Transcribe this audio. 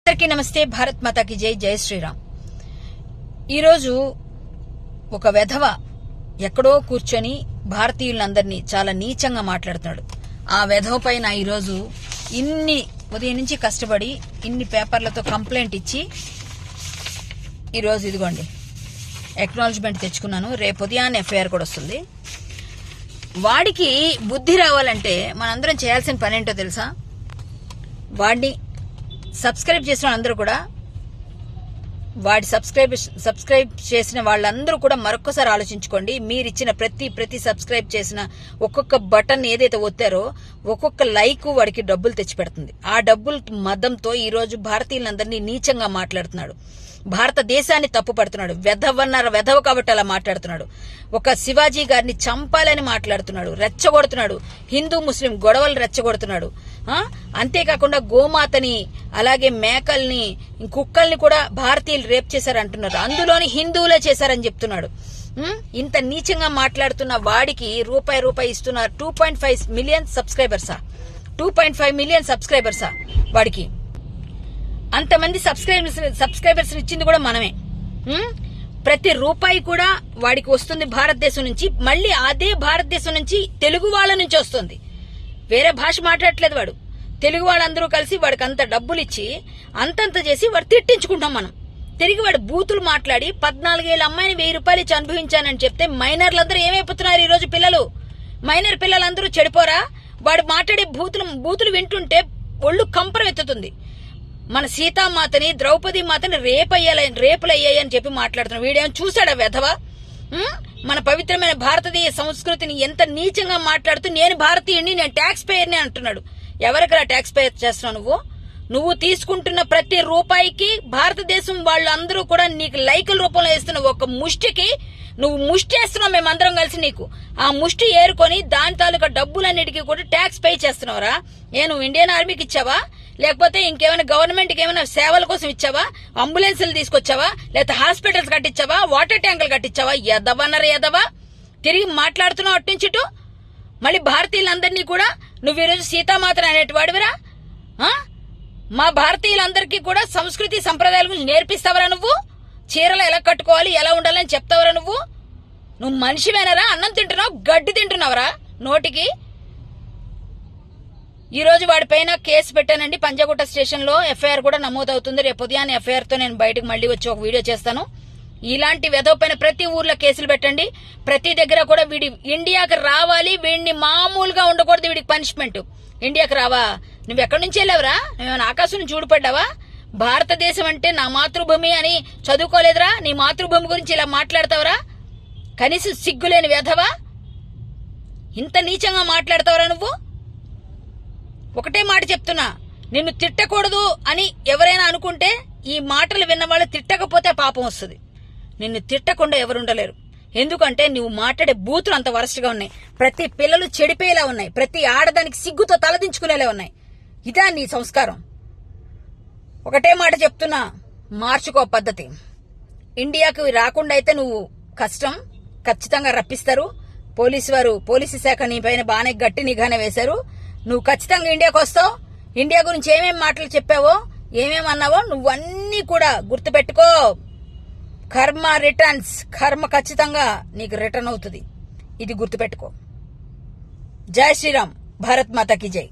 అందరికీ నమస్తే. భారత్ మాతాకి జై. జై శ్రీరామ్. ఈరోజు ఒక వెధవ ఎక్కడో కూర్చొని భారతీయులందరినీ చాలా నీచంగా మాట్లాడుతున్నాడు. ఆ వెధవ పైన ఈరోజు ఉదయం నుంచి కష్టపడి ఇన్ని పేపర్లతో కంప్లైంట్ ఇచ్చి ఈరోజు ఇదిగోండి ఎక్నాలజ్మెంట్ తెచ్చుకున్నాను. రేపు ఉదయాన్నే ఎఫ్ఐఆర్ కూడా వస్తుంది. వాడికి బుద్ధి రావాలంటే మనందరం చేయాల్సిన పని ఏంటో తెలుసా? వాడిని సబ్స్క్రైబ్ చేసిన వాళ్ళందరూ కూడా సబ్స్క్రైబ్ చేసిన వాళ్ళందరూ కూడా మరొక్కసారి ఆలోచించుకోండి. మీరు ఇచ్చిన ప్రతి సబ్స్క్రైబ్ చేసిన ఒక్కొక్క బటన్ ఏదైతే ఒత్తారో ఒక్కొక్క లైక్ వాడికి డబ్బులు తెచ్చి పెడుతుంది. ఆ డబ్బులు మదంతో ఈ రోజు భారతీయులందరినీ నీచంగా మాట్లాడుతున్నాడు. భారతదేశాన్ని తప్పు పడుతున్నాడు. వెధవ కాబట్టి అలా మాట్లాడుతున్నాడు. ఒక శివాజీ గారిని చంపాలని మాట్లాడుతున్నాడు, రెచ్చగొడుతున్నాడు. హిందూ ముస్లిం గొడవలు రెచ్చగొడుతున్నాడు. అంతేకాకుండా గోమాతని అలాగే మేకల్ని కుక్కల్ని కూడా భారతీయులు రేప్ చేశారంటున్నారు. అందులోని హిందువులే చేశారని చెప్తున్నాడు. ఇంత నీచంగా మాట్లాడుతున్న వాడికి రూపాయి ఇస్తున్నారు. 2.5 మిలియన్ సబ్స్క్రైబర్సా? 2.5 మిలియన్ సబ్స్క్రైబర్సా వాడికి? అంతమంది సబ్స్క్రైబర్స్ ఇచ్చింది కూడా మనమే. ప్రతి రూపాయి కూడా వాడికి వస్తుంది భారతదేశం నుంచి. మళ్ళీ అదే భారతదేశం నుంచి తెలుగు వాళ్ళ నుంచి వస్తుంది. వేరే భాష మాట్లాడట్లేదు వాడు. తెలుగు వాళ్ళందరూ కలిసి వాడికి అంత డబ్బులు ఇచ్చి అంతంత చేసి వాడు తిట్టించుకుంటాం మనం. తిరిగి వాడు బూతులు మాట్లాడి 14 ఏళ్ళ అమ్మాయిని 1000 రూపాయలు ఇచ్చి అనుభవించానని చెప్తే మైనర్లందరూ ఏమైపోతున్నారు ఈ రోజు? మైనర్ పిల్లలందరూ చెడిపోరా? వాడు మాట్లాడే బూతులు వింటుంటే ఒళ్ళు కంపరం ఎత్తుతుంది. మన సీతామాతని ద్రౌపది మాతని రేపులు అయ్యాయని చెప్పి మాట్లాడుతున్నాడు. వీడేమో చూశాడా వెధవ? మన పవిత్రమైన భారతదేశ సంస్కృతిని ఎంత నీచంగా మాట్లాడుతూ నేను భారతీయుడిని, నేను ట్యాక్స్ పేయర్ని అంటున్నాడు. ఎవరికరా ట్యాక్స్ పే చేస్తున్నావు నువ్వు? తీసుకుంటున్న ప్రతి రూపాయికి భారతదేశం వాళ్ళందరూ కూడా నీకు లైకుల రూపంలో వేస్తున్న ఒక ముష్టికి నువ్వు ముష్టి వేస్తున్నావు. మేమందరం కలిసి నీకు ఆ ముష్టి ఏరుకొని దాని తాలూకా డబ్బులన్నిటికీ కూడా ట్యాక్స్ పే చేస్తున్నావురా? నువ్వు ఇండియన్ ఆర్మీకి ఇచ్చావా? లేకపోతే ఇంకేమైనా గవర్నమెంట్ కి ఏమైనా సేవల కోసం ఇచ్చావా? అంబులెన్సులు తీసుకొచ్చావా? లేకపోతే హాస్పిటల్స్ కట్టించావా? వాటర్ ట్యాంకులు కట్టించావా? ఎదవా తిరిగి మాట్లాడుతున్నావు అట్నుంచిటు. మళ్ళీ భారతీయులందరినీ కూడా నువ్వు ఈరోజు సీతామాతను అనేటి వాడివిరా? మా భారతీయులందరికీ కూడా సంస్కృతి సంప్రదాయాల గురించి నేర్పిస్తావరా నువ్వు? చీరలు ఎలా కట్టుకోవాలి, ఎలా ఉండాలని చెప్తావరా నువ్వు? మనిషివేనరా? అన్నం తింటున్నావు, గడ్డి తింటున్నావరా నోటికి? ఈ రోజు వాడిపైన కేసు పెట్టానండి. పంజాగుట్ట స్టేషన్ లో ఎఫ్ఐఆర్ కూడా నమోదవుతుంది. రేపు ఉదయాన్నే ఎఫ్ఐఆర్ తో నేను బయటకు మళ్ళీ వచ్చి ఒక వీడియో చేస్తాను. ఇలాంటి వెధవ పైన ప్రతి ఊర్లో కేసులు పెట్టండి. ప్రతి దగ్గర కూడా వీడి ఇండియాకి రావాలి. వీడిని మామూలుగా ఉండకూడదు. వీడికి పనిష్మెంట్. ఇండియాకి రావా? నువ్వు ఎక్కడి నుంచి వెళ్ళావురా? నువ్వేమైనా ఆకాశం నుంచి ఊడిపడ్డావా? భారతదేశం అంటే నా మాతృభూమి అని చదువుకోలేదురా? నీ మాతృభూమి గురించి ఇలా మాట్లాడతావురా? కనీసం సిగ్గులేని వెధవా? ఇంత నీచంగా మాట్లాడతావురా నువ్వు? ఒకటే మాట చెప్తున్నా, నిన్ను తిట్టకూడదు అని ఎవరైనా అనుకుంటే ఈ మాటలు విన్న వాళ్ళు తిట్టకపోతే పాపం వస్తుంది. నిన్ను తిట్టకుండా ఎవరుండలేరు. ఎందుకంటే నువ్వు మాట్లాడే బూతులు అంత వరస్ట్గా ఉన్నాయి. ప్రతి పిల్లలు చెడిపోయేలా ఉన్నాయి. ప్రతి ఆడదానికి సిగ్గుతో తలదించుకునేలా ఉన్నాయి. ఇదా నీ సంస్కారం? ఒకటే మాట చెప్తున్నా, మార్చుకో పద్ధతి. ఇండియాకు రాకుండా అయితే నువ్వు కష్టం. ఖచ్చితంగా రప్పిస్తారు. పోలీసు శాఖ నీ పైన బాగానే గట్టి నిఘానే వేశారు. నువ్వు ఖచ్చితంగా ఇండియాకు వస్తావు. ఇండియా గురించి ఏమేమి మాటలు చెప్పావో, ఏమేమి అన్నావో నువ్వన్నీ కూడా గుర్తుపెట్టుకో. కర్మ ఖచ్చితంగా నీకు రిటర్న్ అవుతుంది. ఇది గుర్తుపెట్టుకో. జై శ్రీరామ్. భారత్ మాతాకి జై.